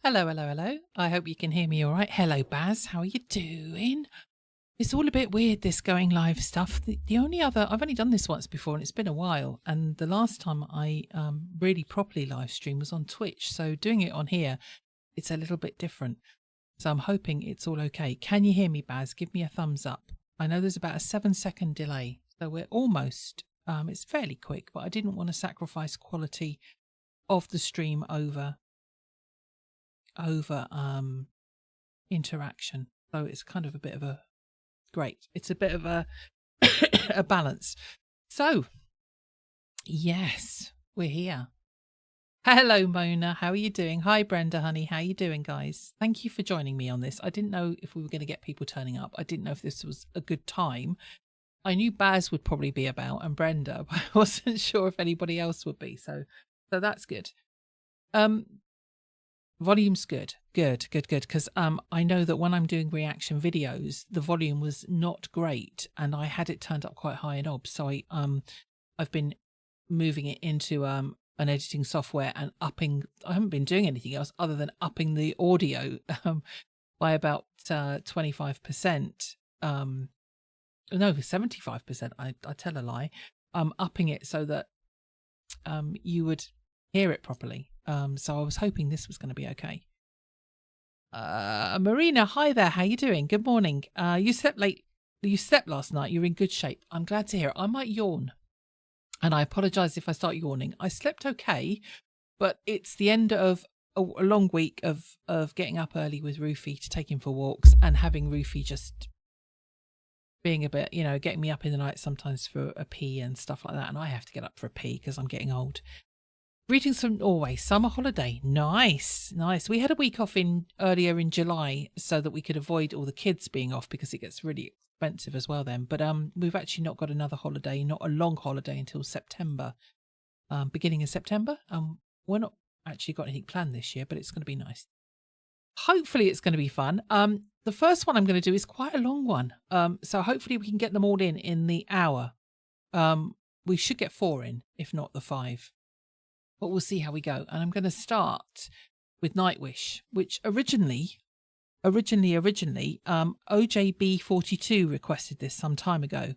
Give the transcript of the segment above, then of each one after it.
Hello, hello, hello. I hope you can hear me all right. Hello, Baz. How are you doing? It's all a bit weird, this going live stuff. The only other, I've only done this once before and it's been a while. And the last time I really properly live stream was on Twitch. So doing it on here, it's a little bit different. So I'm hoping it's all okay. Can you hear me, Baz? Give me a thumbs up. I know there's about a 7-second delay. So we're almost, it's fairly quick, but I didn't want to sacrifice quality of the stream over interaction. So it's kind of a bit of a it's a bit of a a balance. So yes, we're here. Hello, Mona. How are you doing? Hi, Brenda, honey. How you doing, guys? Thank you for joining me on this. I didn't know if we were going to get people turning up. I didn't know if this was a good time. I knew Baz would probably be about and Brenda, but I wasn't sure if anybody else would be. So that's good. Volume's good. Good. Because I know that when I'm doing reaction videos, the volume was not great, and I had it turned up quite high in OBS. So I've been moving it into an editing software and upping. I haven't been doing anything else other than upping the audio by about 25%. No, 75%. I tell a lie. Upping it so that you would hear it properly. So I was hoping this was going to be okay. Marina, hi there. How you doing? Good morning. You slept late. You slept last night. You're in good shape. I'm glad to hear it. I might yawn, and I apologize if I start yawning. I slept okay, but it's the end of a long week of getting up early with Rufy to take him for walks and having Rufy just being a bit, getting me up in the night sometimes for a pee and stuff like that. And I have to get up for a pee because I'm getting old. Greetings from Norway. Summer holiday. Nice. We had a week off earlier in July so that we could avoid all the kids being off because it gets really expensive as well then. But we've actually not got another holiday, not a long holiday until September, beginning of September. We're not actually got anything planned this year, but it's going to be nice. Hopefully it's going to be fun. The first one I'm going to do is quite a long one. So hopefully we can get them all in the hour. We should get 4 in, if not the 5. But we'll see how we go. And I'm going to start with Nightwish, which originally, OJB42 requested this some time ago.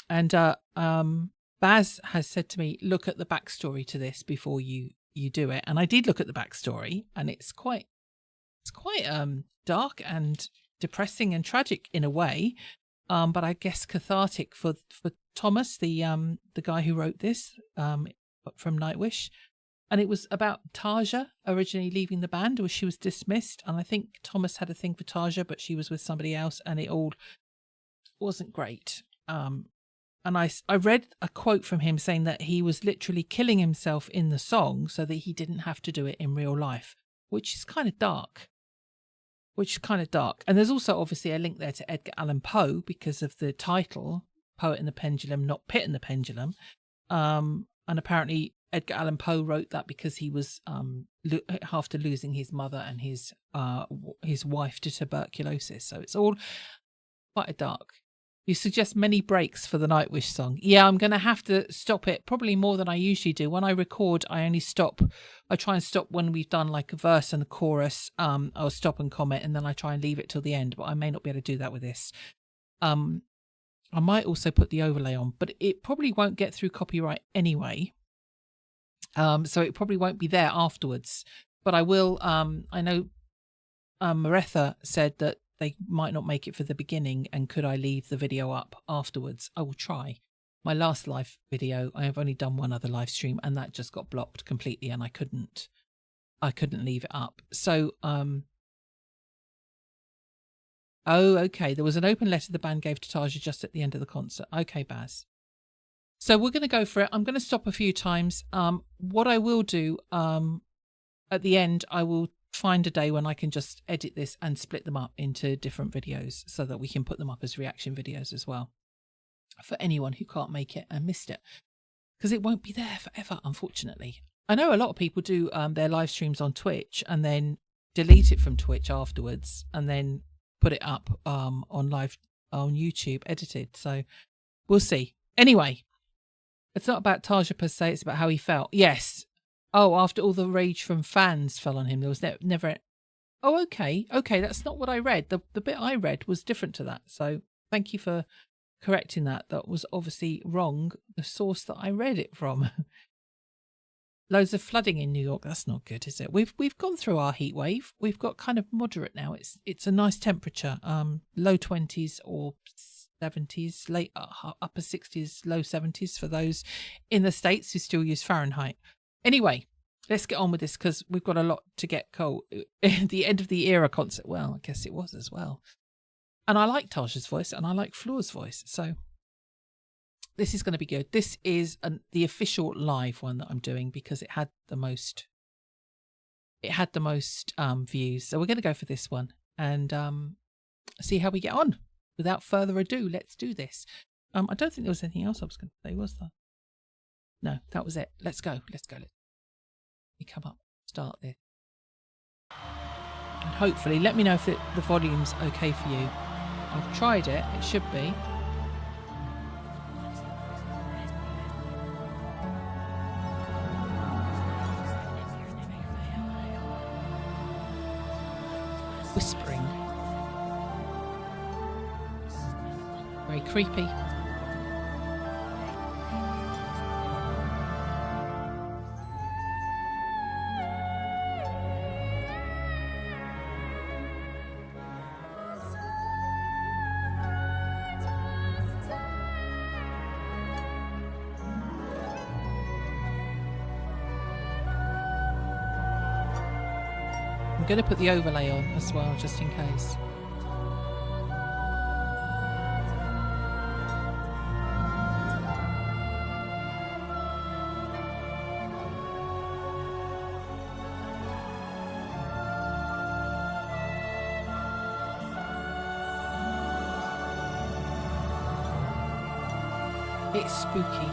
And Baz has said to me, look at the backstory to this before you do it. And I did look at the backstory, and it's quite dark and depressing and tragic in a way. But I guess cathartic for Thomas, the guy who wrote this, from Nightwish. And it was about Tarja originally leaving the band, or she was dismissed. And I think Thomas had a thing for Tarja, but she was with somebody else, and it all wasn't great. And I read a quote from him saying that he was literally killing himself in the song so that he didn't have to do it in real life, which is kind of dark. And there's also obviously a link there to Edgar Allan Poe because of the title, Poet and the Pendulum, not Pit and the Pendulum. And apparently Edgar Allan Poe wrote that because he was after losing his mother and his wife to tuberculosis. So it's all quite a dark. You suggest many breaks for the Nightwish song. Yeah, I'm going to have to stop it probably more than I usually do. When I record, I try and stop when we've done like a verse and the chorus. I'll stop and comment, and then I try and leave it till the end, but I may not be able to do that with this. I might also put the overlay on, but it probably won't get through copyright anyway. So it probably won't be there afterwards. But I will. I know Maretha said that they might not make it for the beginning, and could I leave the video up afterwards? I will try. My last live video, I have only done one other live stream, and that just got blocked completely, and I couldn't leave it up. So oh, okay. There was an open letter the band gave to Tarja just at the end of the concert. Okay, Baz. So we're going to go for it. I'm going to stop a few times. What I will do at the end, I will find a day when I can just edit this and split them up into different videos so that we can put them up as reaction videos as well for anyone who can't make it and missed it, because it won't be there forever, unfortunately. I know a lot of people do their live streams on Twitch and then delete it from Twitch afterwards and then put it up on YouTube edited. So we'll see. Anyway, it's not about Tarja per se, it's about how he felt. Yes, Oh, after all the rage from fans fell on him, there was never. Oh, okay, okay, that's not what I read. The bit I read was different to that. So thank you for correcting that. That was obviously wrong. The source that I read it from. Loads of flooding in New York. That's not good, is it? We've gone through our heat wave. We've got kind of moderate now. It's a nice temperature. Low 20s or 70s, late upper 60s, low 70s for those in the States who still use Fahrenheit. Anyway, let's get on with this because we've got a lot to get cold. The end of the era concert. Well, I guess it was as well. And I like Tasha's voice and I like Floor's voice. So this is going to be good. This is the official live one that I'm doing because it had the most. It had the most views. So we're going to go for this one and see how we get on. Without further ado, let's do this. I don't think there was anything else I was going to say, was there? No, that was it. Let's go. Let's go. Let me come up. Start this. And hopefully, let me know if the volume's okay for you. I've tried it. It should be. Whispering. Very creepy. I'm going to put the overlay on as well, just in case. It's spooky.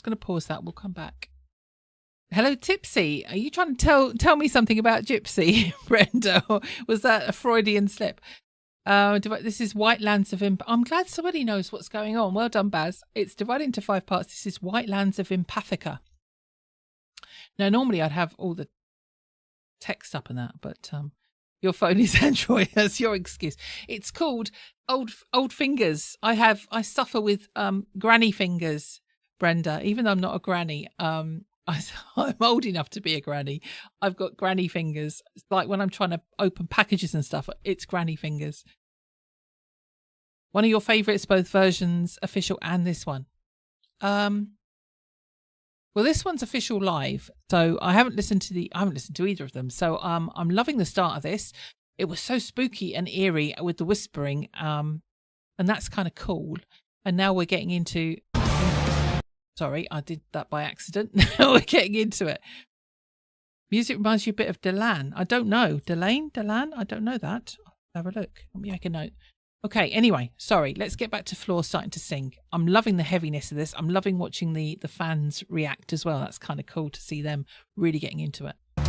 Going to pause that. We'll come back. Hello, Tipsy. Are you trying to tell me something about Gypsy, Brenda? Or was that a Freudian slip? This is White Lands of Imp. I'm glad somebody knows what's going on. Well done, Baz. It's divided into 5 parts. This is White Lands of Empathica. Now, normally I'd have all the text up and that, but your phone is Android. That's your excuse. It's called Old Fingers. I suffer with granny fingers, Brenda, even though I'm not a granny. I'm old enough to be a granny. I've got granny fingers. It's like when I'm trying to open packages and stuff, it's granny fingers. One of your favourites, both versions, official and this one. Well, this one's official live, so I haven't listened to either of them. So I'm loving the start of this. It was so spooky and eerie with the whispering, and that's kind of cool. And now we're getting into. Sorry, I did that by accident. Now we're getting into it. Music reminds you a bit of Delan. I don't know. Delan? I don't know that. I'll have a look. Let me make a note. Okay, anyway, sorry. Let's get back to Floor starting to sing. I'm loving the heaviness of this. I'm loving watching the fans react as well. That's kind of cool to see them really getting into it. Take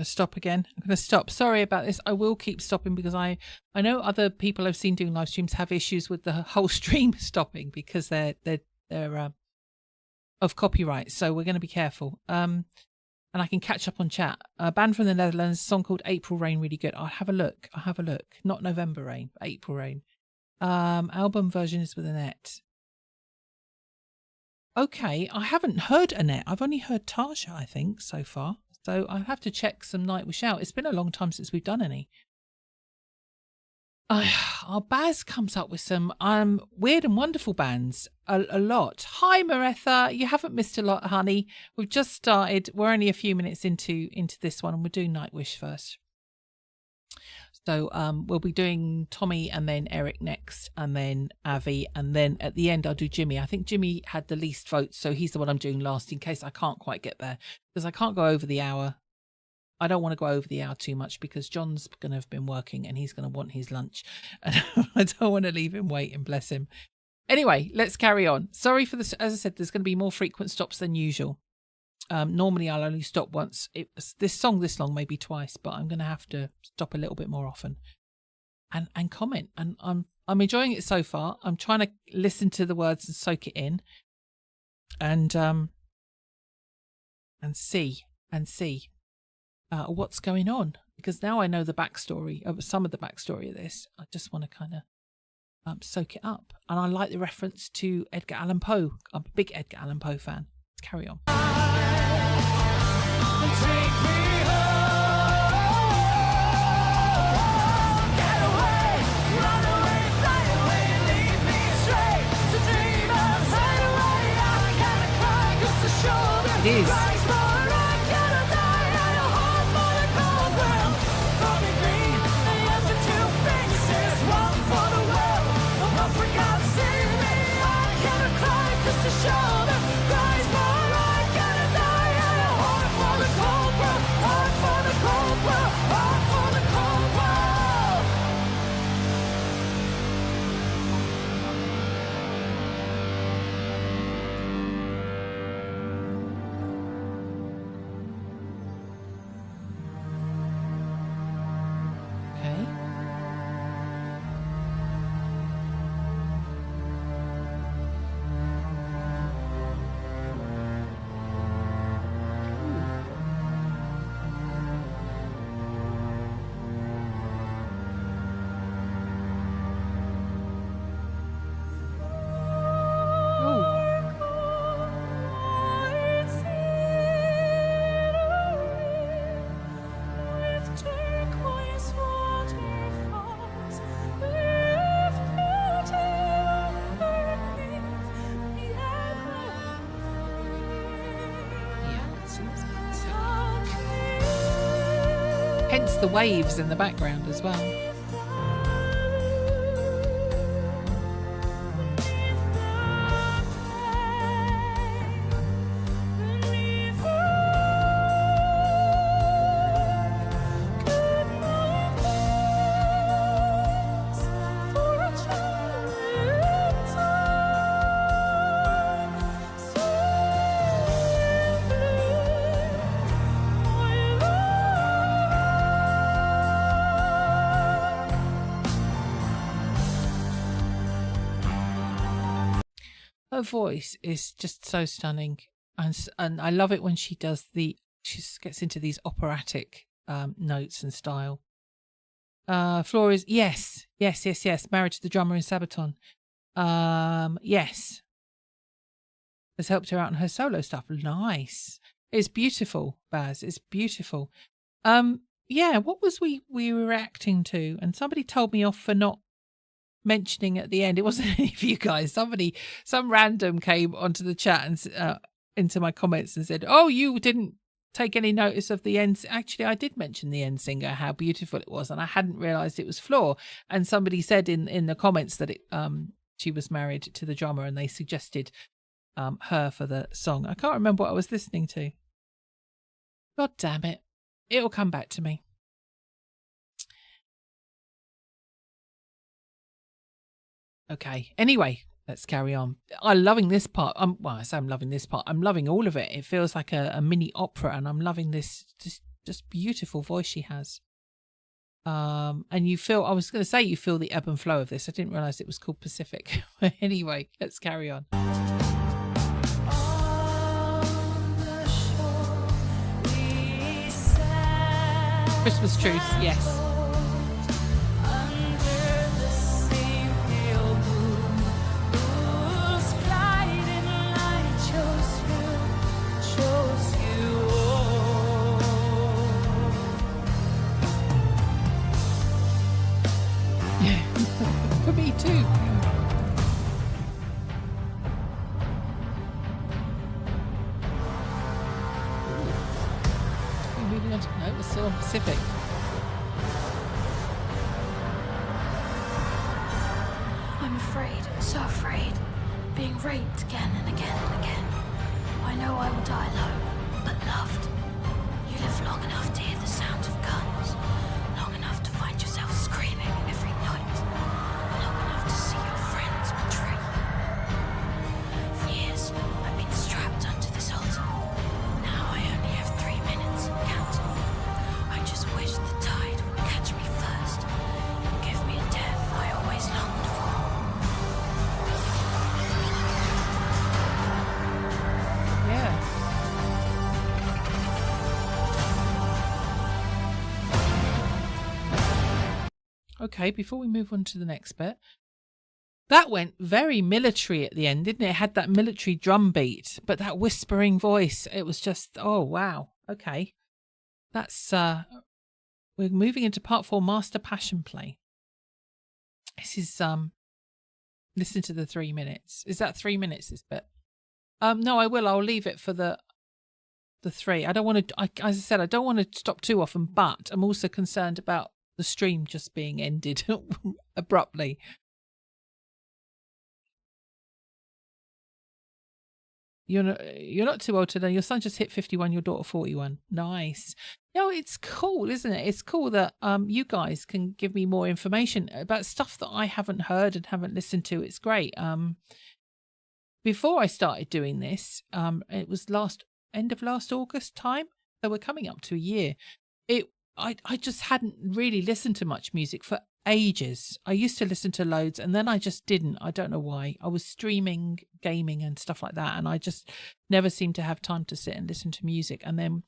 stop again. I'm going to stop. Sorry about this. I will keep stopping because I know other people I've seen doing live streams have issues with the whole stream stopping because they're of copyright. So we're going to be careful. And I can catch up on chat. A band from the Netherlands, song called April Rain, really good. I'll have a look. Not November Rain, but April Rain. Album version is with Annette. Okay, I haven't heard Annette. I've only heard Tasha, I think, so far. So I'll have to check some Nightwish out. It's been a long time since we've done any. Our Baz comes up with some weird and wonderful bands a lot. Hi, Maretha. You haven't missed a lot, honey. We've just started. We're only a few minutes into this one, and we're doing Nightwish first. So we'll be doing Tommy and then Eric next, and then Avi, and then at the end I'll do Jimmy. I think Jimmy had the least votes, so he's the one I'm doing last in case I can't quite get there, because I can't go over the hour. I don't want to go over the hour too much because John's going to have been working and he's going to want his lunch. And I don't want to leave him waiting, bless him. Anyway, let's carry on. Sorry for this. As I said, there's going to be more frequent stops than usual. Normally I'll only stop once. This song this long, maybe twice, but I'm going to have to stop a little bit more often and comment. And I'm enjoying it so far. I'm trying to listen to the words and soak it in and see what's going on, because now I know the backstory of some of the backstory of this. I just want to kind of soak it up. And I like the reference to Edgar Allan Poe. I'm a big Edgar Allan Poe fan. Let's carry on. It is. Hence the waves in the background as well. Her voice is just so stunning, and I love it when she does she gets into these operatic notes and style. Flora is yes, married to the drummer in Sabaton. Yes, has helped her out on her solo stuff. Nice, it's beautiful, Baz. It's beautiful. Yeah, what was we were reacting to? And somebody told me off for not mentioning at the end. It wasn't any of you guys. Some random came onto the chat and into my comments and said, "Oh, you didn't take any notice of the end." Actually, I did mention the end singer, how beautiful it was, and I hadn't realised it was Floor. And somebody said in the comments that she was married to the drummer, and they suggested her for the song. I can't remember what I was listening to. God damn it! It'll come back to me. Okay. Anyway, let's carry on. I'm loving this part. I say I'm loving this part. I'm loving all of it. It feels like a mini opera, and I'm loving this. just beautiful voice she has. And you feel, I was going to say you feel the ebb and flow of this. I didn't realize it was called Pacific. Anyway, let's carry on. Christmas truce, yes. For me too. Moving on to, no, we're still on Pacific. I'm afraid, so afraid, being raped again and again and again. I know I will die alone, but loved. You live long enough to hear the sound of guns, long enough to find yourself screaming every night, long enough to see your friends betray you. For years, I've been strapped onto this altar. Now I only have 3 minutes, counting. I just wish the tide would catch me first and give me a death I always longed for. Yeah. Okay, before we move on to the next bit, that went very military at the end, didn't it? It had that military drum beat, but that whispering voice, it was just, oh, wow. Okay. That's, we're moving into part 4, Master Passion Play. This is, listen to the 3 minutes. Is that 3 minutes, this bit? No, I will. I'll leave it for the 3. I don't want to, as I said, I don't want to stop too often, but I'm also concerned about the stream just being ended abruptly. You're not too old to know. Your son just hit 51, your daughter 41. Nice. No, it's cool, isn't it? It's cool that you guys can give me more information about stuff that I haven't heard and haven't listened to. It's great. Before I started doing this, it was end of last August time. So we're coming up to a year. I just hadn't really listened to much music for ages. I used to listen to loads and then I just didn't. I don't know why. I was streaming, gaming and stuff like that. And I just never seemed to have time to sit and listen to music. And then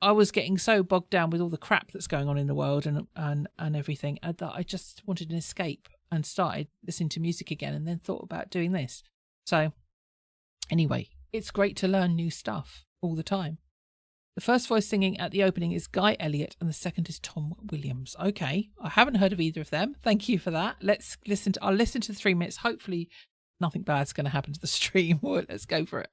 I was getting so bogged down with all the crap that's going on in the world and everything that I just wanted an escape and started listening to music again and then thought about doing this. So anyway, it's great to learn new stuff all the time. The first voice singing at the opening is Guy Elliott and the second is Tom Williams. Okay, I haven't heard of either of them. Thank you for that. I'll listen to the 3 minutes. Hopefully nothing bad's going to happen to the stream. Let's go for it.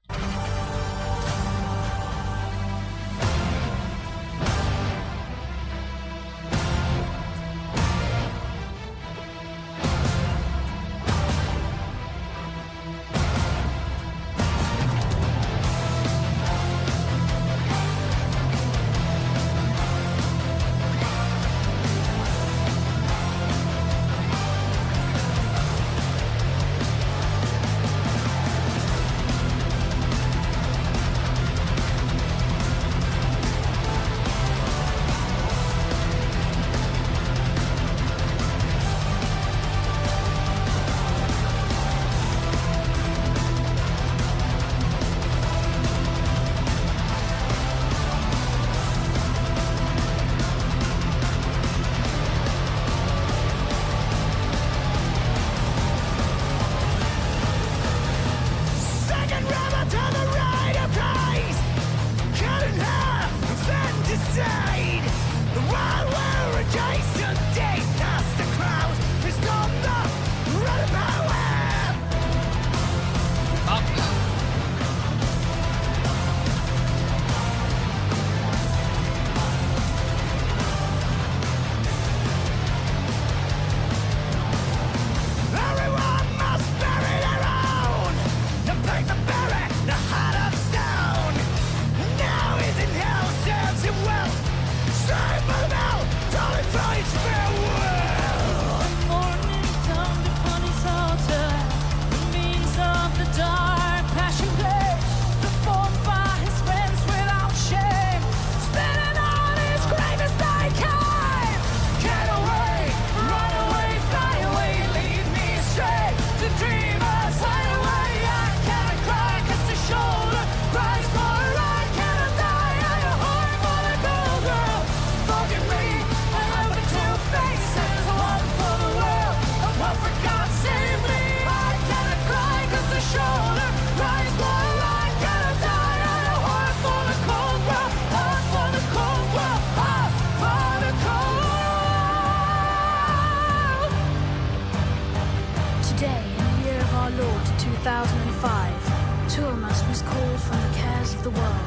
our Lord 2005, two of us was called from the cares of the world.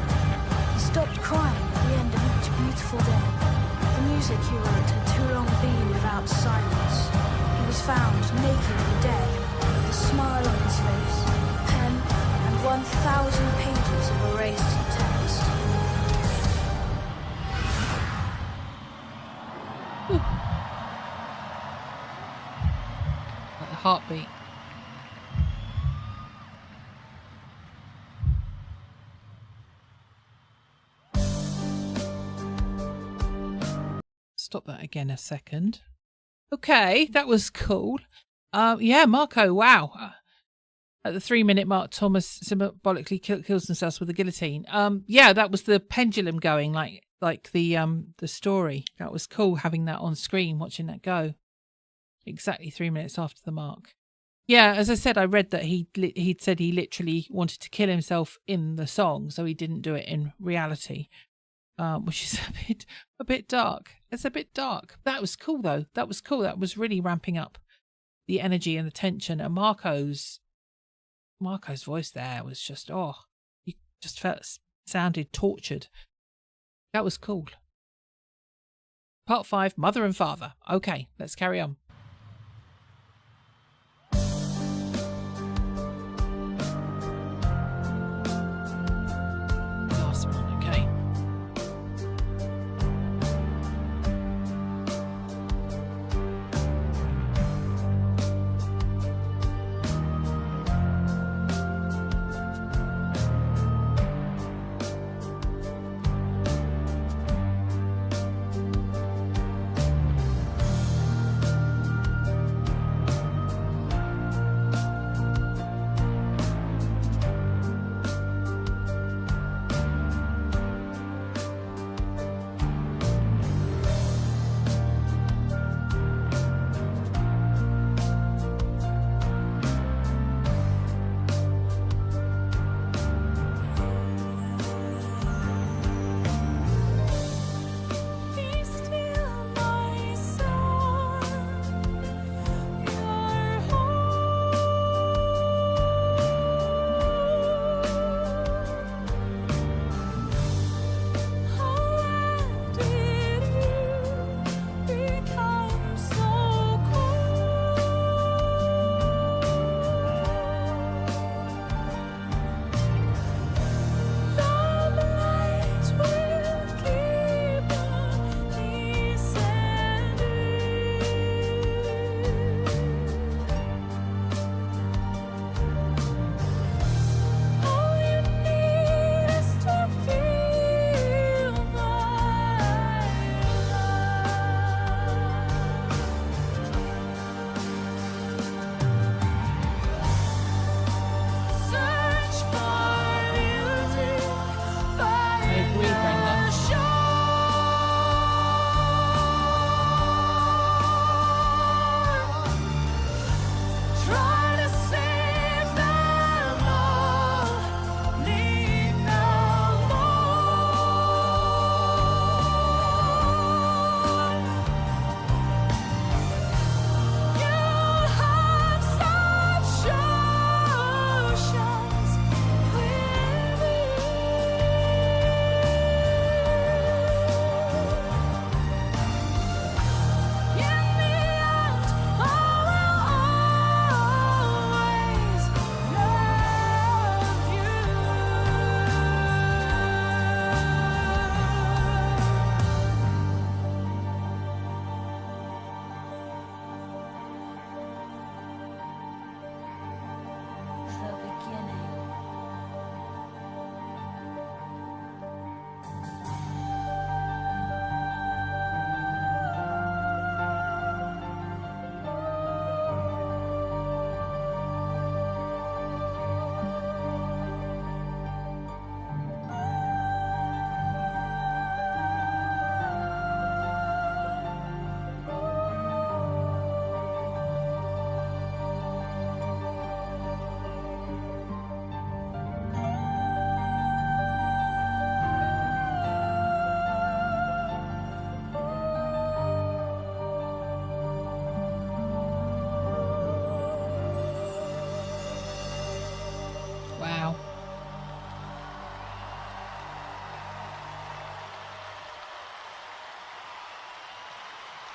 He stopped crying at the end of each beautiful day. The music he wrote had too long been without silence. He was found naked and dead, with a smile on his face, a pen, and 1,000 pages of erased text. Like the heartbeat. Stop that again a second. Okay, that was cool. Yeah, Marco, wow. At the 3-minute mark, Thomas symbolically kills himself with a guillotine. Yeah, that was the pendulum going, like the story. That was cool having that on screen, watching that go. Exactly 3 minutes after the mark. Yeah, as I said, I read that he'd said he literally wanted to kill himself in the song, so he didn't do it in reality. Which is a bit dark. It's a bit dark. That was cool though. That was cool. That was really ramping up the energy and the tension. And Marco's voice there was just, you just sounded tortured. That was cool. Part 5, Mother and Father. Okay, let's carry on. Last one, okay.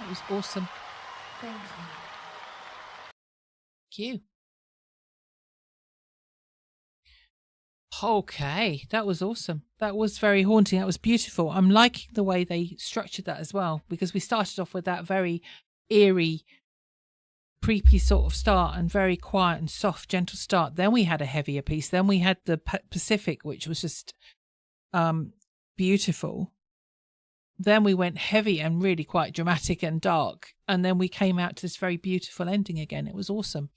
That was awesome. Thank you. Thank you. Okay, that was awesome. That was very haunting. That was beautiful. I'm liking the way they structured that as well, because we started off with that very eerie, creepy sort of start and very quiet and soft, gentle start. Then we had a heavier piece. Then we had the Pacific, which was just beautiful. Then we went heavy and really quite dramatic and dark. And then we came out to this very beautiful ending again. It was awesome.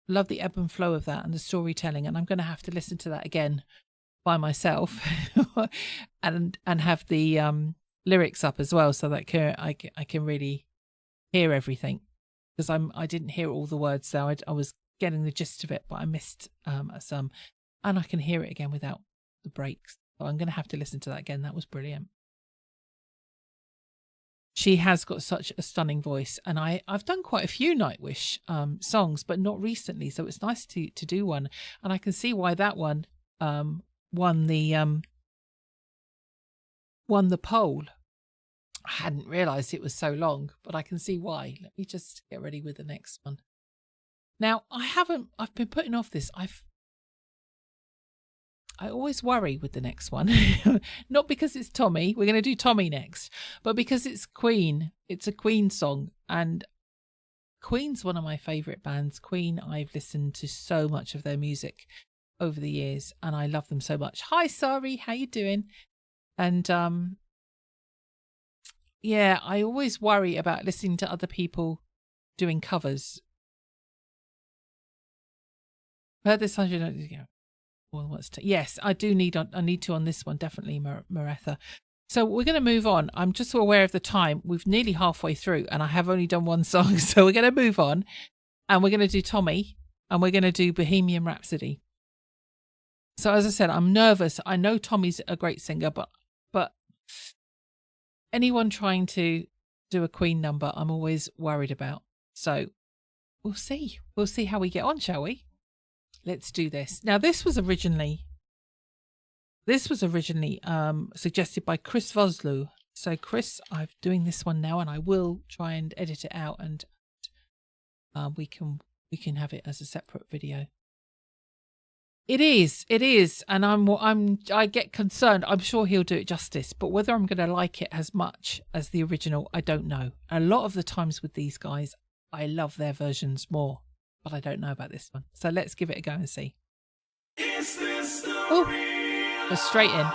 Love the ebb and flow of that and the storytelling. And I'm going to have to listen to that again by myself and have the lyrics up as well, so that I can really hear everything, because I didn't hear all the words, so I was getting the gist of it, but I missed some, and I can hear it again without the breaks. So I'm going to have to listen to that again. That was brilliant. She has got such a stunning voice, and I've done quite a few Nightwish songs, but not recently, so it's nice to do one, and I can see why that one won the poll. I hadn't realised it was so long, but I can see why. Let me just get ready with the next one. Now, I've been putting off this. I always worry with the next one, not because it's Tommy. We're going to do Tommy next, but because it's Queen. It's a Queen song, and Queen's one of my favourite bands. Queen, I've listened to so much of their music over the years, and I love them so much. Hi, Sari, how you doing? And yeah, I always worry about listening to other people doing covers. Heard this 100 years ago. Well, yes, I need to on this one, definitely, Maretha. So we're going to move on. I'm just aware of the time. We've nearly halfway through, and I have only done one song. So we're going to move on, and we're going to do Tommy, and we're going to do Bohemian Rhapsody. So as I said, I'm nervous. I know Tommy's a great singer, but anyone trying to do a Queen number, I'm always worried about. So we'll see. We'll see how we get on, shall we? Let's do this. Now, this was originally suggested by Chris Vosloo. So, Chris, I'm doing this one now, and I will try and edit it out, and we can have it as a separate video. It is, and I get concerned. I'm sure he'll do it justice, but whether I'm going to like it as much as the original, I don't know. A lot of the times with these guys, I love their versions more, but I don't know about this one. So let's give it a go and see. Oh, we're straight in.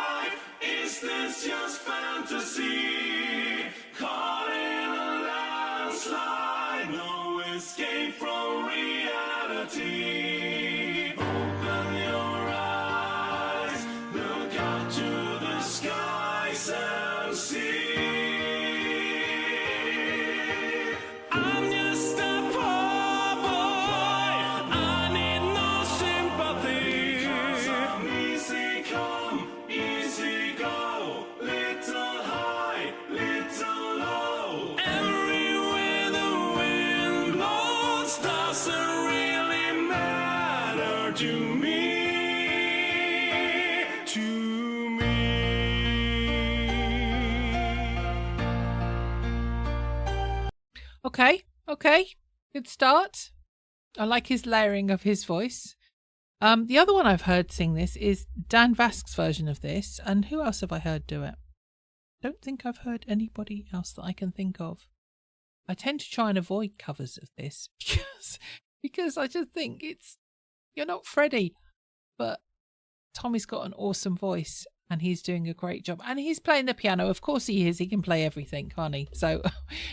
Is this just fantasy? Caught in a landslide, no escape from reality. Open your eyes, look out to the skies and see. I'm just a poor boy, I need no sympathy. 'Cause I'm easy come, easy go, little high, little low. Everywhere the wind blows doesn't really matter to me. Okay. Good start. I like his layering of his voice. The other one I've heard sing this is Dan Vask's version of this. And who else have I heard do it? Don't think I've heard anybody else that I can think of. I tend to try and avoid covers of this because I just think you're not Freddie, but Tommy's got an awesome voice and he's doing a great job, and he's playing the piano. Of course he is. He can play everything, can't he? So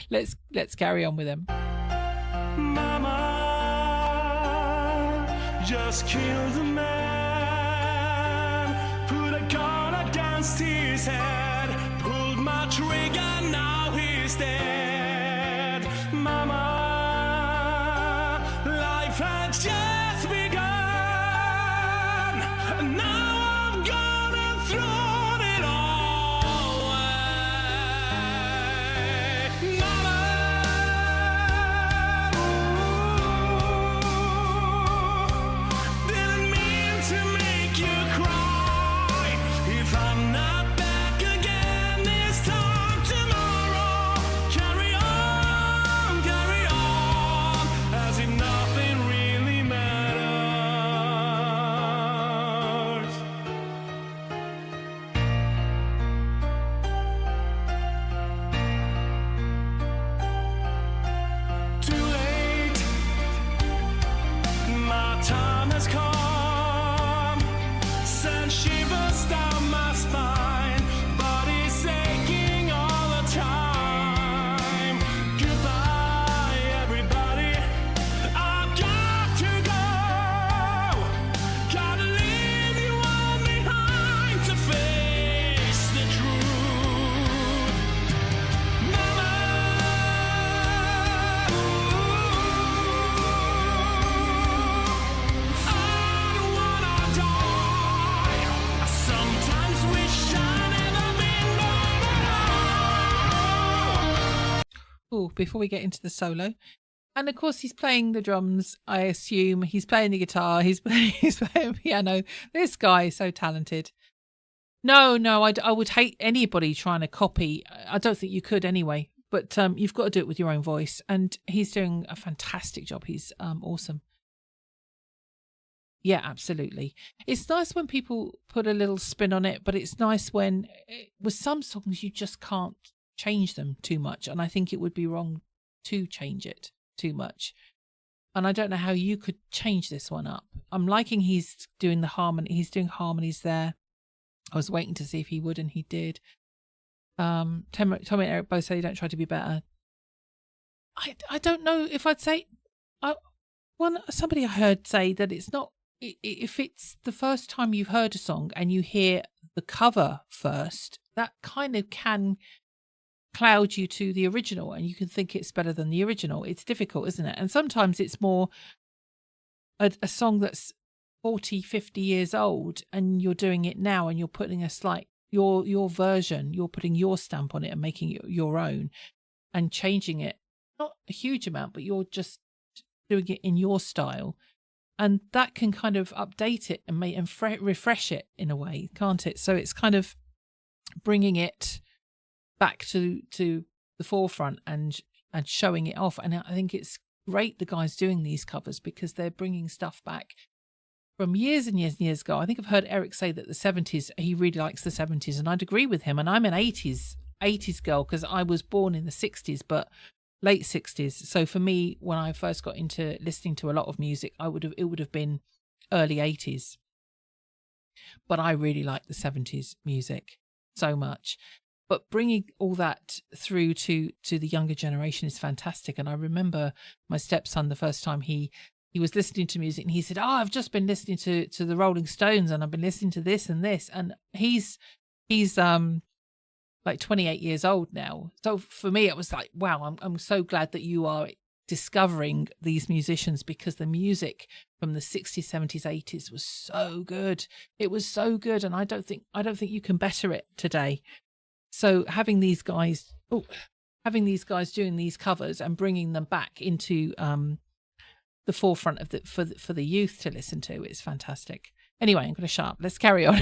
let's carry on with him. Mama just killed a man, put a gun against his head, pulled my trigger, now he's dead. Mama, life had just begun, and now I'm gonna throw it all away. Mama, didn't mean to make you cry. If I'm not back again this time tomorrow, can before we get into the solo. And of course, he's playing the drums. I assume he's playing the guitar. He's playing piano. This guy is so talented. No, I would hate anybody trying to copy. I don't think you could anyway. But you've got to do it with your own voice. And he's doing a fantastic job. He's awesome. Yeah, absolutely. It's nice when people put a little spin on it, but it's nice when, with some songs, you just can't change them too much. And I think it would be wrong to change it too much. And I don't know how you could change this one up. I'm liking he's doing the harmony. He's doing harmonies there. I was waiting to see if he would, and he did. Tom and Eric both say don't try to be better. I don't know if I'd say... Somebody I heard say that it's not... If it's the first time you've heard a song and you hear the cover first, that kind of can cloud you to the original and you can think it's better than the original. It's difficult, isn't it? And sometimes it's more a song that's 40, 50 years old and you're doing it now and you're putting a slight, your version, you're putting your stamp on it and making it your own and changing it. Not a huge amount, but you're just doing it in your style. And that can kind of update it and refresh it in a way, can't it? So it's kind of bringing it back to the forefront and showing it off. And I think it's great the guys doing these covers because they're bringing stuff back from years and years and years ago. I think I've heard Eric say that the 70s, he really likes the 70s, and I'd agree with him. And I'm an 80s girl because I was born in the 60s, but late 60s. So for me, when I first got into listening to a lot of music, it would have been early 80s. But I really like the 70s music so much. But bringing all that through to the younger generation is fantastic. And I remember my stepson, the first time he was listening to music, and he said, I've just been listening to the Rolling Stones, and I've been listening to this and this. And he's like 28 years old now. So for me, it was like, wow, I'm so glad that you are discovering these musicians, because the music from the 60s, 70s, 80s was so good. It was so good. And I don't think you can better it today. So having these guys doing these covers and bringing them back into the forefront of for the youth to listen to is fantastic. Anyway, I'm going to shut up. Let's carry on.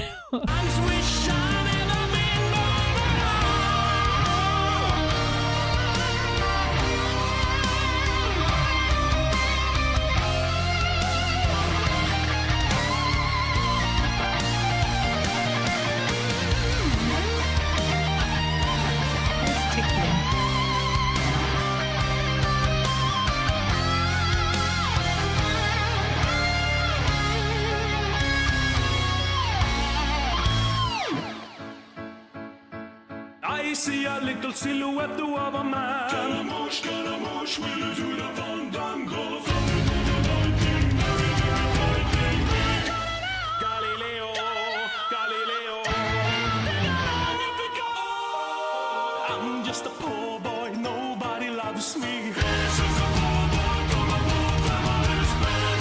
I see a little silhouette of a man. Scaramouche, will you do the fandango? Galileo, I'm just a poor boy, nobody loves me. This is a poor boy from a poor family's man.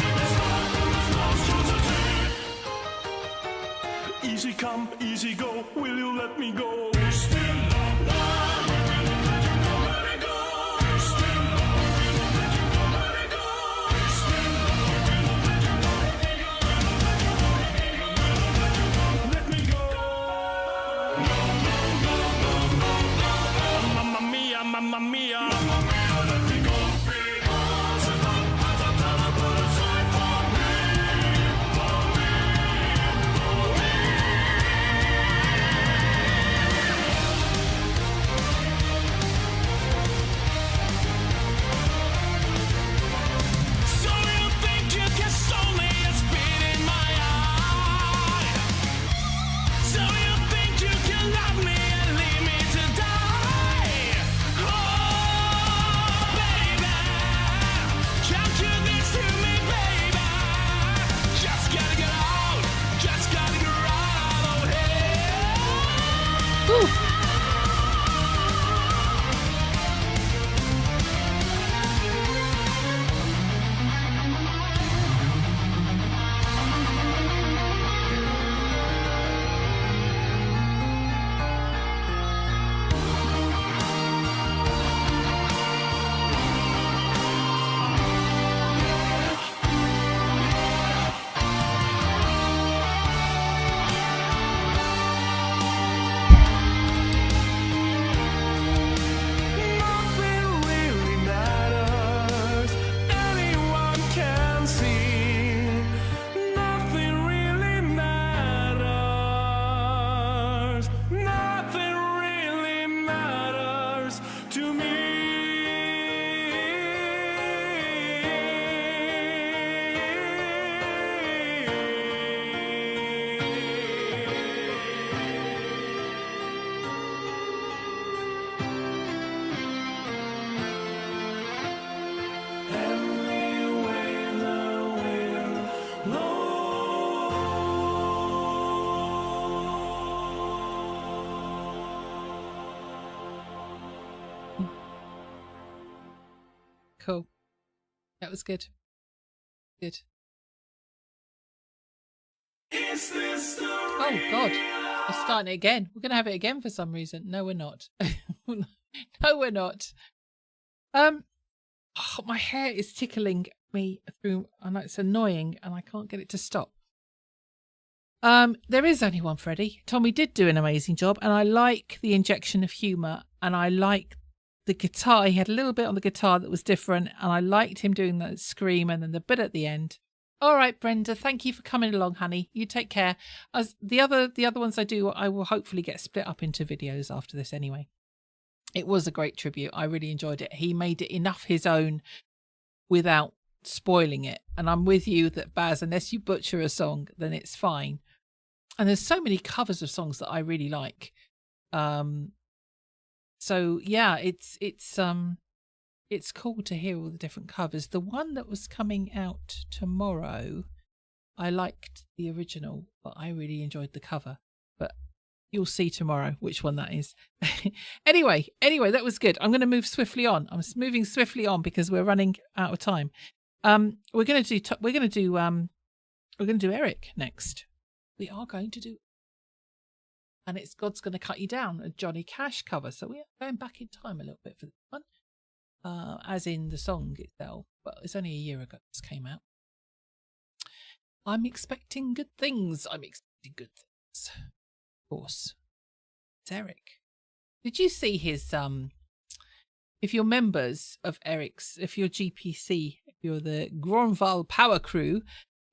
Easy come, easy go, will you let me go? Mamma mia, let me go. That was good. Good. Is this the Oh God, we're starting it again. We're going to have it again for some reason. No, we're not. No, we're not. Oh, my hair is tickling me through, and it's annoying, and I can't get it to stop. There is only one Freddie. Tommy did do an amazing job, and I like the injection of humour, and I like the guitar. He had a little bit on the guitar that was different, and I liked him doing that scream and then the bit at the end. All right, Brenda, thank you for coming along, honey. You take care. As the other ones I do, I will hopefully get split up into videos after this anyway. It was a great tribute. I really enjoyed it. He made it enough his own without spoiling it. And I'm with you that, Baz, unless you butcher a song, then it's fine. And there's so many covers of songs that I really like. So yeah, it's cool to hear all the different covers. The one that was coming out tomorrow, I liked the original, but I really enjoyed the cover. But you'll see tomorrow which one that is. Anyway, that was good. I'm going to move swiftly on. I'm moving swiftly on because we're running out of time. We're going to do Eric next. We are going to do, and it's God's Gonna Cut You Down, a Johnny Cash cover. So we are going back in time a little bit for this one. As in the song itself, but it's only a year ago this came out. I'm expecting good things. Of course. It's Eric. Did you see his if you're members of Eric's, if you're GPC, if you're the Gronval Power Crew,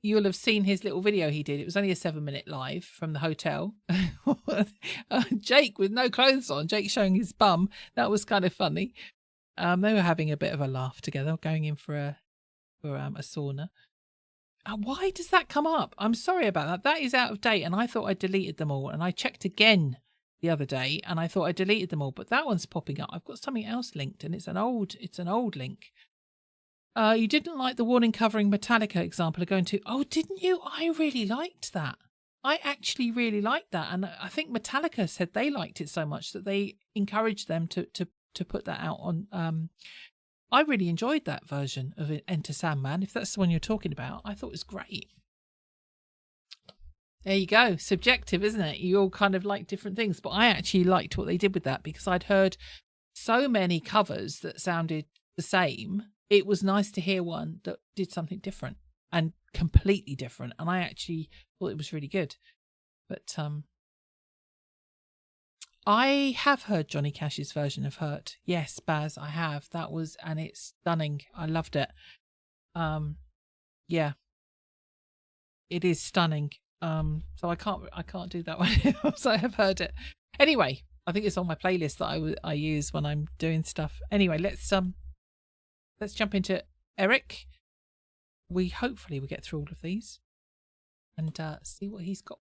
you'll have seen his little video he did. It was only a 7-minute live from the hotel. Jake with no clothes on, Jake showing his bum. That was kind of funny. They were having a bit of a laugh together, going in for a sauna. Why does that come up? I'm sorry about that. That is out of date, and I thought I deleted them all. And I checked again the other day, and I thought I deleted them all. But that one's popping up. I've got something else linked, and it's an old link. You didn't like the warning covering Metallica example of going to. Oh, didn't you? I really liked that. I actually really liked that, and I think Metallica said they liked it so much that they encouraged them to put that out on. I really enjoyed that version of Enter Sandman, if that's the one you're talking about. I thought it was great. There you go. Subjective, isn't it? You all kind of like different things, but I actually liked what they did with that because I'd heard so many covers that sounded the same. It was nice to hear one that did something different and completely different, and I actually thought it was really good. But I have heard Johnny Cash's version of Hurt. Yes, Baz, I have. And it's stunning. I loved it. Yeah, it is stunning. So I can't do that one. So I have heard it. Anyway, I think it's on my playlist that I use when I'm doing stuff. Anyway, let's jump into Eric. Hopefully we get through all of these and see what he's got.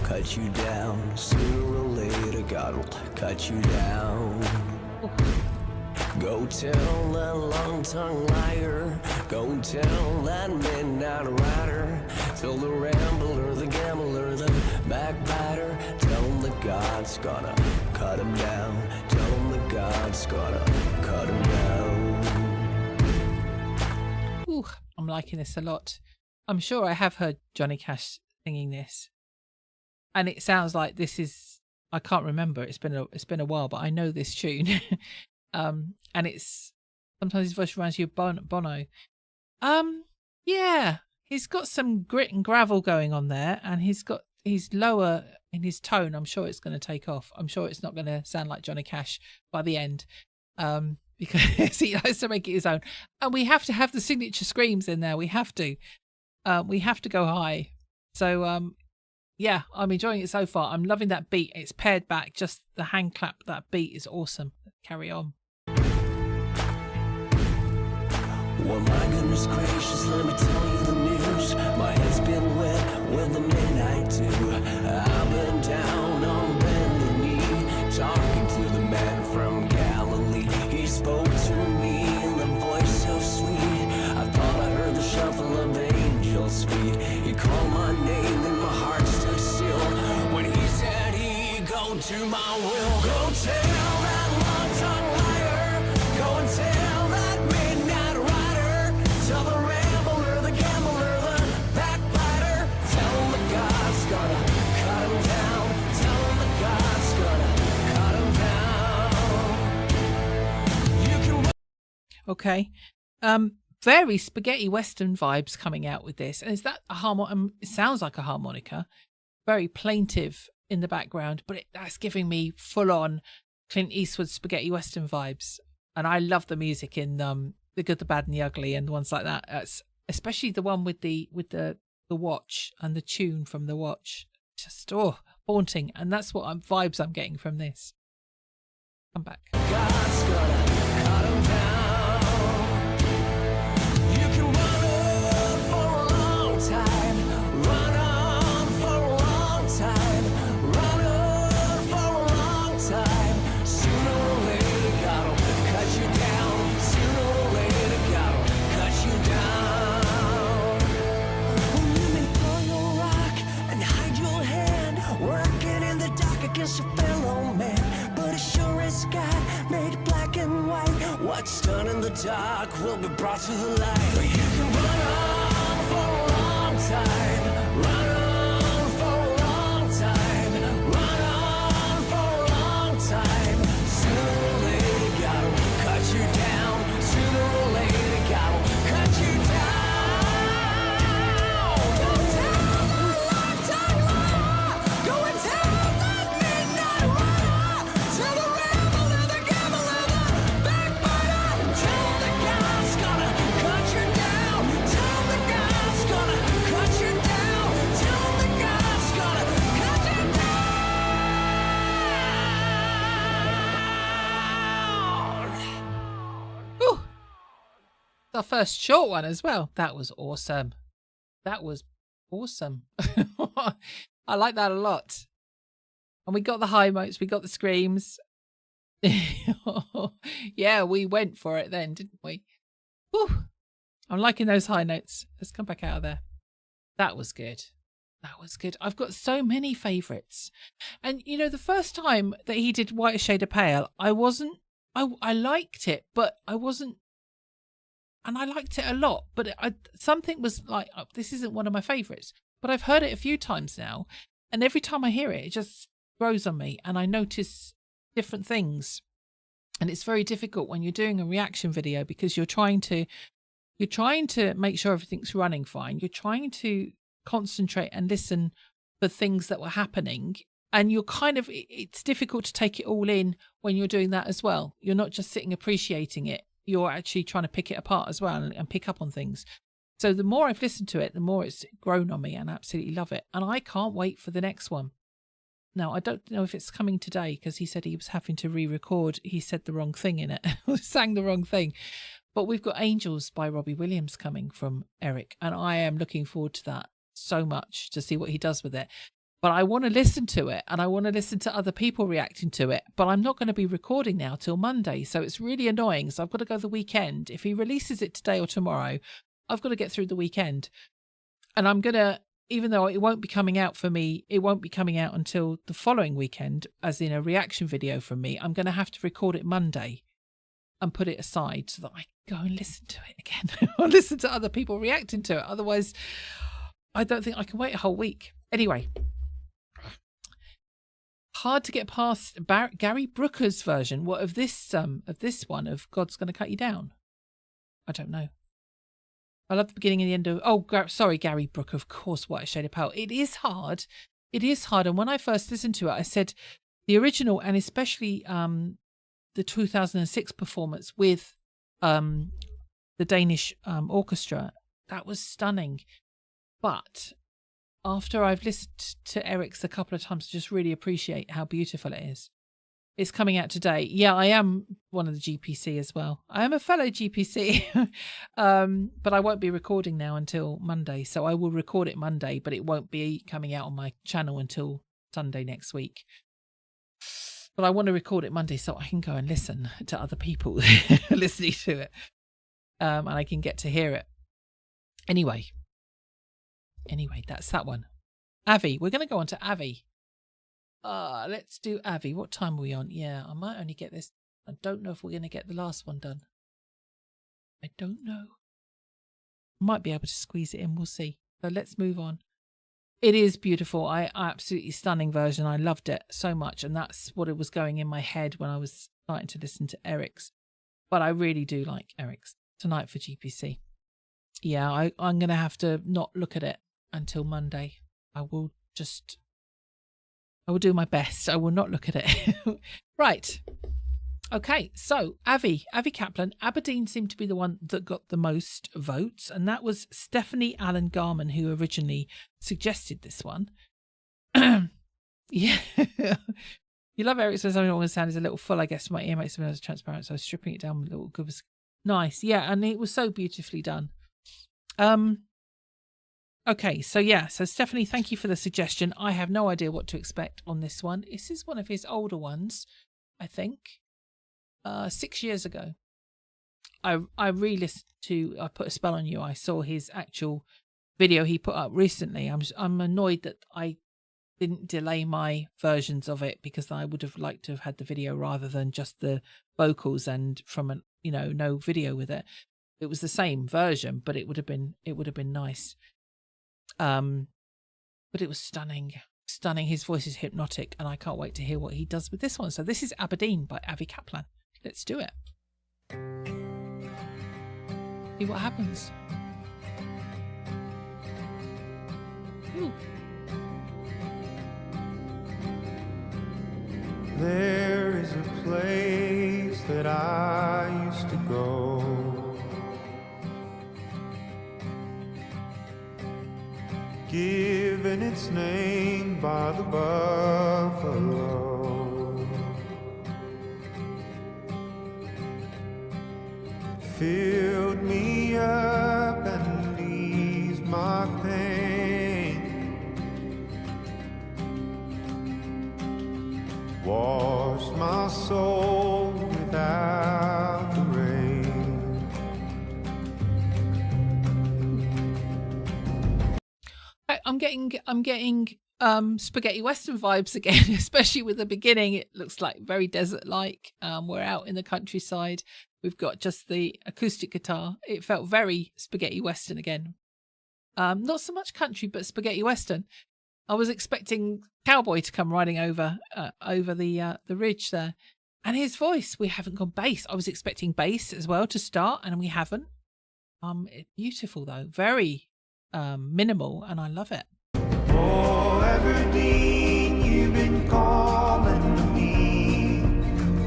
Cut you down. Sooner or later, God will cut you down. Go tell that long-tongued liar. Go tell that midnight rider. Tell the rambler, the gambler, the backbiter. Tell him that God's gonna cut him down. Tell him that God's gonna cut him down. Ooh, I'm liking this a lot. I'm sure I have heard Johnny Cash singing this. And it sounds like this is, I can't remember. It's been a while, but I know this tune. And it's sometimes his voice reminds you of Bono. Yeah, he's got some grit and gravel going on there, and he's lower in his tone. I'm sure it's going to take off. I'm sure it's not going to sound like Johnny Cash by the end, because he likes to make it his own. And we have to have the signature screams in there. We have to go high. So yeah, I'm enjoying it so far. I'm loving that beat. It's pared back. Just the hand clap, that beat is awesome. Carry on. Well, my goodness gracious, let me tell you the news. blues. My head's been wet with the midnight dew. I've been down on bended knee, talking to the man from Galilee. He spoke to me in the voice so sweet. I thought I heard the shuffle of angels' feet. He called my name and my heart stood still when he said he'd go to my will. Go tell that long-tongued liar, go and tell that midnight rider, tell the rambler, the gambler, the backbiter, tell him the God's gonna cut him down, tell him the God's gonna cut him down. You can... Okay. Very spaghetti western vibes coming out with this. And is that a it sounds like a harmonica, very plaintive in the background, but that's giving me full on Clint Eastwood spaghetti western vibes. And I love the music in The Good, the Bad and the Ugly and ones like that. Especially the one with the watch and the tune from the watch. Just haunting. And that's what vibes I'm getting from this. Come back. God's gonna cut him down. You can run on for a long time, run on for a long time, run on for a long time. Sooner or later, God'll cut you down. Sooner or later, God'll cut you down. Well, you may throw your rock and hide your hand, working in the dark against your fellow man. But as sure as God made black and white, what's done in the dark will be brought to the light. You can run on for a long time, run on for a long time, run on for a long time. Sooner or later, God will cut you down. Sooner or later, God will cut you down. Go tell the long-time liar, go and tell that midnight rider, tell the rambler, the gambler, the backbiter, tell the God's gonna cut you down. Tell the God's gonna cut you down. Tell the God's gonna cut you down. Whew. Our first short one as well. That was awesome. That was awesome. I like that a lot. And we got the high notes, we got the screams. Yeah, we went for it then, didn't we? Whew. I'm liking those high notes. Let's come back out of there. That was good. That was good. I've got so many favourites. And, you know, the first time that he did White Shade of Pale, I liked it, but I wasn't, and I liked it a lot, but something was like, this isn't one of my favourites. But I've heard it a few times now, and every time I hear it, it just grows on me, and I notice different things. And it's very difficult when you're doing a reaction video because you're trying to make sure everything's running fine. You're trying to concentrate and listen for things that were happening. And it's difficult to take it all in when you're doing that as well. You're not just sitting appreciating it. You're actually trying to pick it apart as well and pick up on things. So the more I've listened to it, the more it's grown on me, and I absolutely love it. And I can't wait for the next one. Now, I don't know if it's coming today because he said he was having to re-record. He said the wrong thing in it, sang the wrong thing. But we've got Angels by Robbie Williams coming from Eric, and I am looking forward to that so much to see what he does with it. But I want to listen to it, and I want to listen to other people reacting to it. But I'm not going to be recording now till Monday, so it's really annoying. So I've got to go the weekend. If he releases it today or tomorrow, I've got to get through the weekend. And I'm going to, even though it won't be coming out for me, it won't be coming out until the following weekend, as in a reaction video from me. I'm going to have to record it Monday and put it aside so that I can go and listen to it again or listen to other people reacting to it. Otherwise, I don't think I can wait a whole week. Anyway, hard to get past Gary Brooker's version. What of this one of God's Gonna Cut You Down? I don't know. I love the beginning and the end of... sorry, Gary Brooker, of course, White Shade of Pale. It is hard. It is hard. And when I first listened to it, I said the original, and especially the 2006 performance with the Danish orchestra, that was stunning. But after I've listened to Eric's a couple of times, I just really appreciate how beautiful it is. It's coming out today. Yeah, I am one of the GPC as well. I am a fellow GPC, but I won't be recording now until Monday. So I will record it Monday, but it won't be coming out on my channel until Sunday next week. But I want to record it Monday so I can go and listen to other people listening to it, and I can get to hear it. Anyway, that's that one. Avi, we're going to go on to Avi. Let's do Avi. What time are we on? Yeah, I might only get this. I don't know if we're going to get the last one done. I don't know. Might be able to squeeze it in. We'll see. So let's move on. It is beautiful. Absolutely stunning version. I loved it so much. And that's what it was going in my head when I was starting to listen to Eric's. But I really do like Eric's tonight for GPC. Yeah, I'm going to have to not look at it until Monday. I will do my best. I will not look at it. Right. Okay. So Avi Kaplan, Aberdeen seemed to be the one that got the most votes. And that was Stephanie Allen Garman, who originally suggested this one. Yeah. You love Eric says something wrong with sound is a little full, I guess. My ear makes it transparent. So I was stripping it down with a little good. Nice. Yeah. And it was so beautifully done. Okay, so Stephanie, thank you for the suggestion. I have no idea what to expect on this one. This is one of his older ones, I think. 6 years ago. I re-listened to I Put a Spell on You. I saw his actual video he put up recently. I'm annoyed that I didn't delay my versions of it because I would have liked to have had the video rather than just the vocals and from no video with it. It was the same version, but it would have been nice. But it was stunning. His voice is hypnotic, and I can't wait to hear what he does with this one. So this is Aberdeen by Avi Kaplan. Let's do it. See what happens. Ooh. There is a place that I used to go, given its name by the buffalo, filled me up and eased my pain, washed my soul without the rain. I'm getting spaghetti western vibes again, especially with the beginning. It looks like very desert-like. We're out in the countryside. We've got just the acoustic guitar. It felt very spaghetti western again. Not so much country, but spaghetti western. I was expecting cowboy to come riding over the ridge there, and his voice. We haven't gone bass. I was expecting bass as well to start, and we haven't. Beautiful though, very minimal, and I love it. Oh, Aberdeen, you've been calling me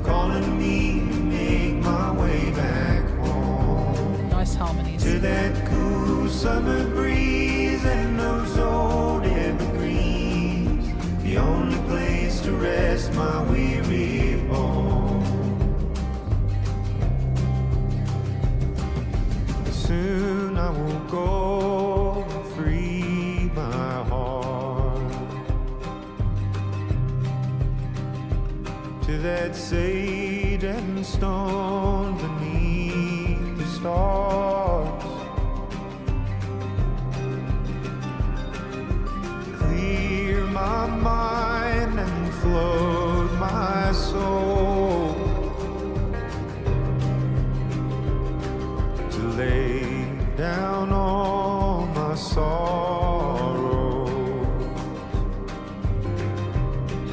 to make my way back home. Nice harmonies. To that cool summer breeze and those old evergreens, the only place to rest my weary bones. Soon I will go and free my heart to that sage and stone beneath the stars. Clear my mind and float my soul to lay down all my sorrow.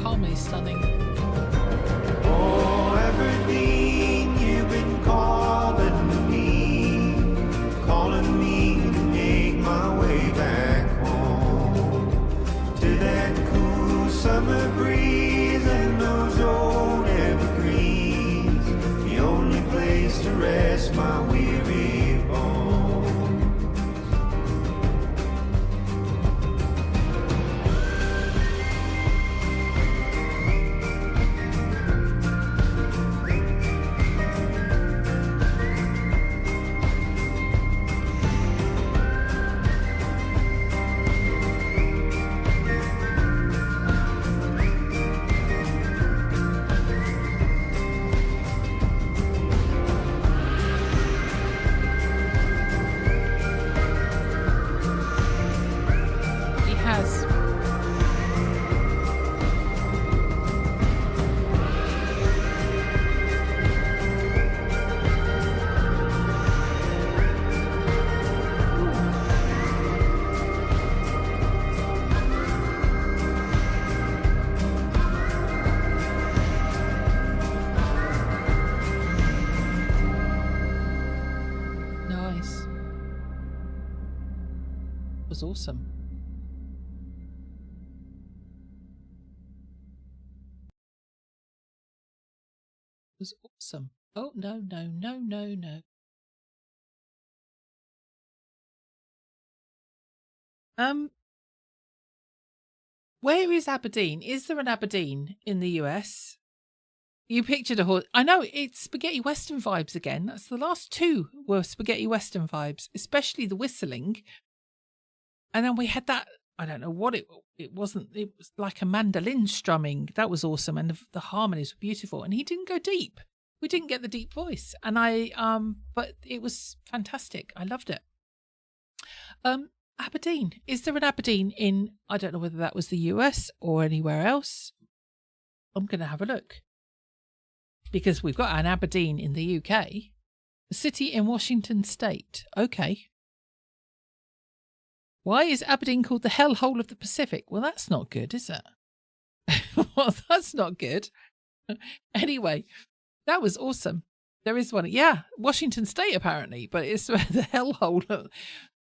Harmony stunning. Oh, Aberdeen, you've been calling me to make my way back home to that cool summer breeze and those old evergreens, the only place to rest my weary bones. awesome. It was awesome. Oh, no. Where is Aberdeen? Is there an Aberdeen in the US? You pictured a horse. I know, it's spaghetti western vibes again. That's the last two were spaghetti western vibes, especially the whistling. And then we had that, I don't know what it wasn't. It was like a mandolin strumming. That was awesome. And the harmonies were beautiful. And he didn't go deep. We didn't get the deep voice. And but it was fantastic. I loved it. Aberdeen. Is there an Aberdeen in, I don't know whether that was the US or anywhere else. I'm going to have a look. Because we've got an Aberdeen in the UK. A city in Washington State. Okay. Why is Aberdeen called the hellhole of the Pacific? Well, that's not good, is it? Well, that's not good. Anyway, that was awesome. There is one. Yeah, Washington State apparently, but it's the hellhole.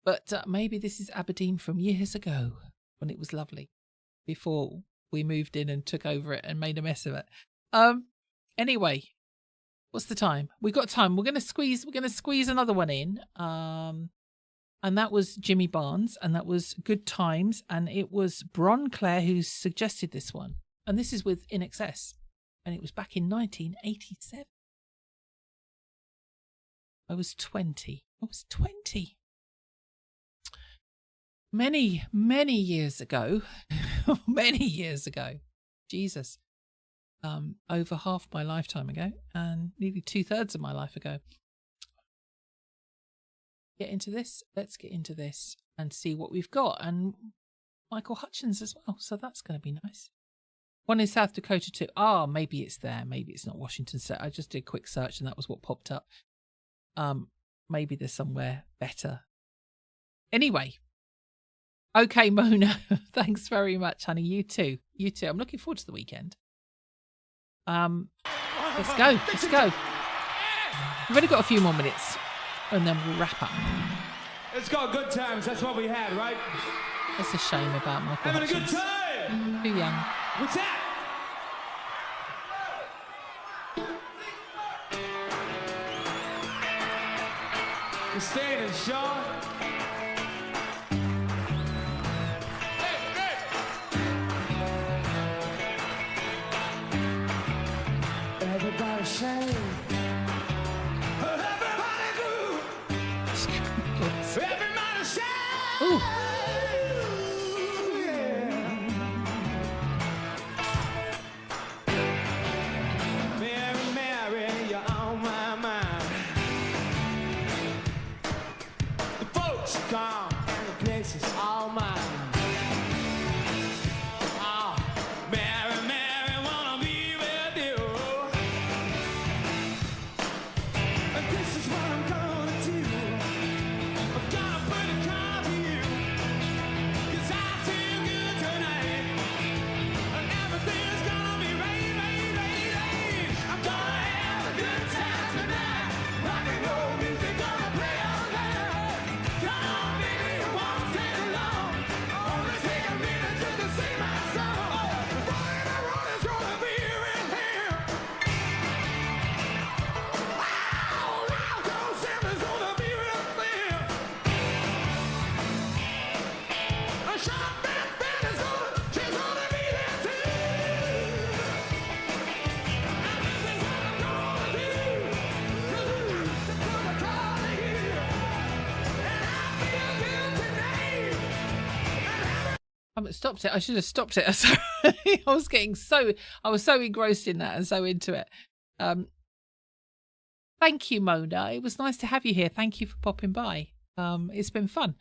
But maybe this is Aberdeen from years ago when it was lovely, before we moved in and took over it and made a mess of it. Anyway, what's the time? We got time. We're gonna squeeze another one in. And that was Jimmy Barnes, and that was Good Times, and it was Bron Clare who suggested this one. And this is with In Excess. And it was back in 1987. I was 20. Many, many years ago. Many years ago. Jesus. Over half my lifetime ago, and nearly 2/3 of my life ago. Get into this. Let's get into this and see what we've got. And Michael Hutchins as well. So that's going to be nice. One in South Dakota too. Maybe it's there. Maybe it's not Washington State. I just did a quick search and that was what popped up. Maybe there's somewhere better. Anyway. Okay, Mona. Thanks very much, honey. You too. I'm looking forward to the weekend. Let's go. We've only got a few more minutes and then we'll wrap up. Let's go, good times. That's what we had, right? It's a shame about Michael Having Hutchins. a good time. Too young. What's that? We're staying in Shaw. Everybody sing. Everybody do. Everybody sing. Ooh. Mary, Mary, you're on my mind. The folks are gone and the place is all mine. Oh, Mary, Mary, wanna be with you. And this is what I'm gonna do. I'm gonna put a call to you. 'Cause I feel good tonight. And everything's gonna be rain. I'm gonna have a good time tonight. Rock and roll music gonna play all night. Come on, baby, you won't take long. Only take a minute just to sing my song. The boy in the road is gonna be in here. Wow, loud, Joe Simmons gonna be real clear. A sharp band is she's gonna be there too. And this is what I'm gonna do. 'Cause to put a call to you. And I feel good tonight. I haven't stopped it. I should have stopped it. Sorry. I was so engrossed in that and so into it. Thank you, Mona. It was nice to have you here. Thank you for popping by. It's been fun.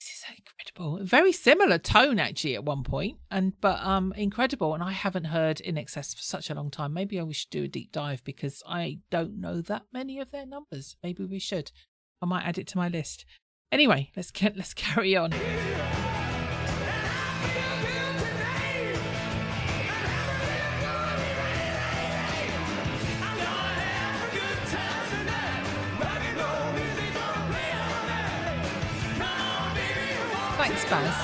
This is incredible. Very similar tone actually at one point, but incredible. And I haven't heard In Excess for such a long time. Maybe we should do a deep dive because I don't know that many of their numbers. Maybe we should. I might add it to my list. Anyway, let's carry on. Rock and roll music gonna play all night. Come on, baby. Baz.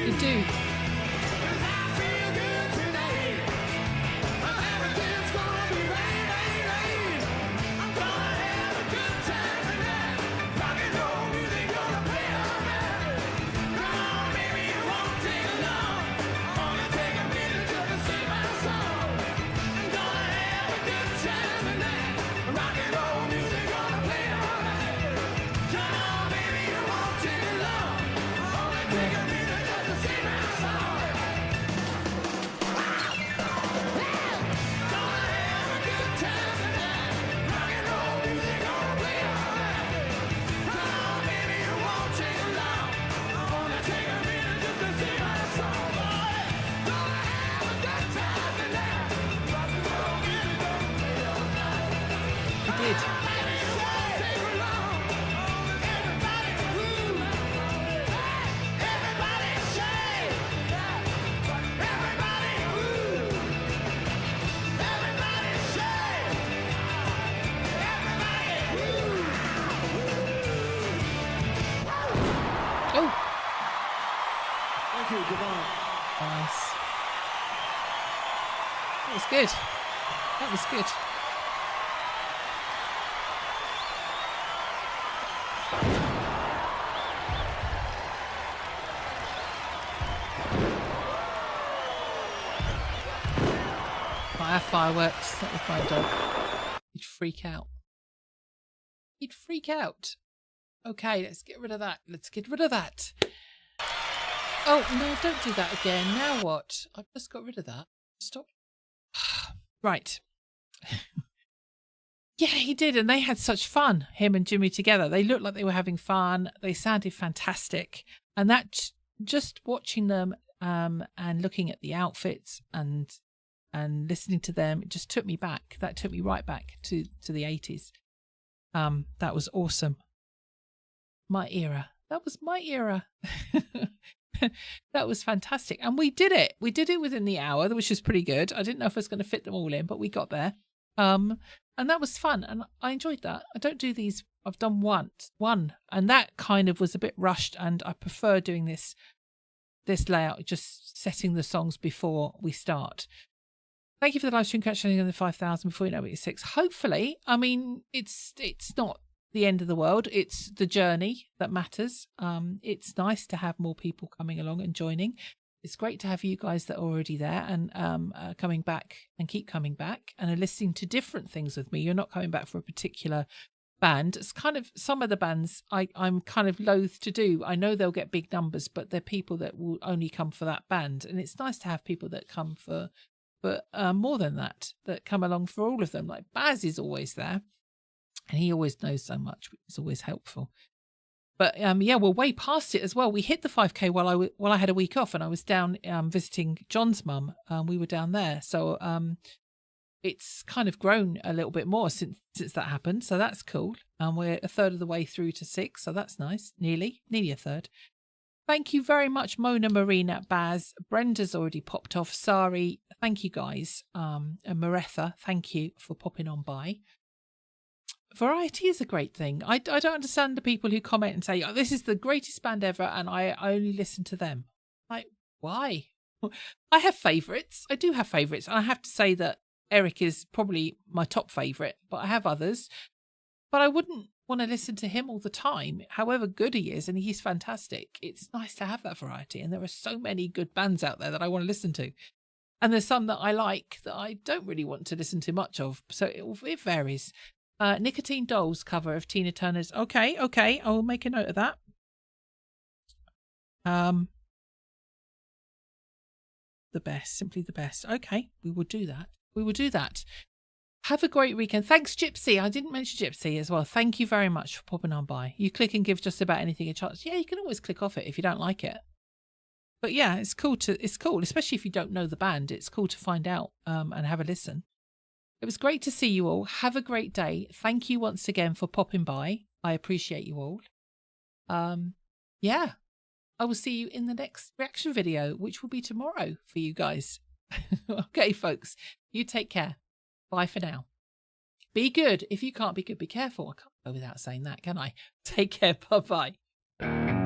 You do. Did. Oh, Thank you, goodbye. nice. That was good. That was good. I have fireworks. That was my dog. He'd freak out. He'd freak out. Okay, let's get rid of that. Let's get rid of that. Oh, no, don't do that again. Now what? I've just got rid of that. Stop. Right. Yeah, he did. And they had such fun, him and Jimmy together. They looked like they were having fun. They sounded fantastic. And that, just watching them and looking at the outfits and listening to them, it just took me back. That took me right back to the 80s. That was awesome. My era. That was my era. That was fantastic. And we did it. We did it within the hour, which was pretty good. I didn't know if I was going to fit them all in, but we got there. And that was fun. And I enjoyed that. I don't do these. I've done one. And that kind of was a bit rushed. And I prefer doing this layout, just setting the songs before we start. Thank you for the live stream. Catching on the 5,000 before you know it, it's 6. Hopefully, I mean, it's not the end of the world. It's the journey that matters. It's nice to have more people coming along and joining. It's great to have you guys that are already there and coming back and keep coming back and are listening to different things with me. You're not coming back for a particular band. It's kind of some of the bands I'm kind of loath to do. I know they'll get big numbers, but they're people that will only come for that band. And it's nice to have people that come for more than that come along for all of them. Like Baz is always there. And he always knows so much, which is always helpful. But yeah, we're way past it as well. We hit the 5K while I had a week off, and I was down visiting John's mum. We were down there, so it's kind of grown a little bit more since that happened. So that's cool. And we're a third of the way through to 6, so that's nice. Nearly a third. Thank you very much, Mona, Marina, Baz. Brenda's already popped off. Sari, thank you guys. And Maretha, thank you for popping on by. Variety is a great thing. I don't understand the people who comment and say, oh, this is the greatest band ever and I only listen to them. Like, why? I have favourites. I do have favourites. And I have to say that Eric is probably my top favourite, but I have others. But I wouldn't want to listen to him all the time, however good he is, and he's fantastic. It's nice to have that variety. And there are so many good bands out there that I want to listen to. And there's some that I like that I don't really want to listen to much of. So it varies. Nicotine Dolls cover of Tina Turner's. Okay, I'll make a note of that. The best, simply the best. Okay, we will do that. We will do that. Have a great weekend. Thanks, Gypsy. I didn't mention Gypsy as well. Thank you very much for popping on by. You click and give just about anything a chance. Yeah, you can always click off it if you don't like it. But yeah, it's cool, especially if you don't know the band. It's cool to find out and have a listen. It was great to see you all. Have a great day. Thank you once again for popping by. I appreciate you all. Yeah, I will see you in the next reaction video, which will be tomorrow for you guys. Okay, folks, you take care. Bye for now. Be good. If you can't be good, be careful. I can't go without saying that, can I? Take care. Bye-bye.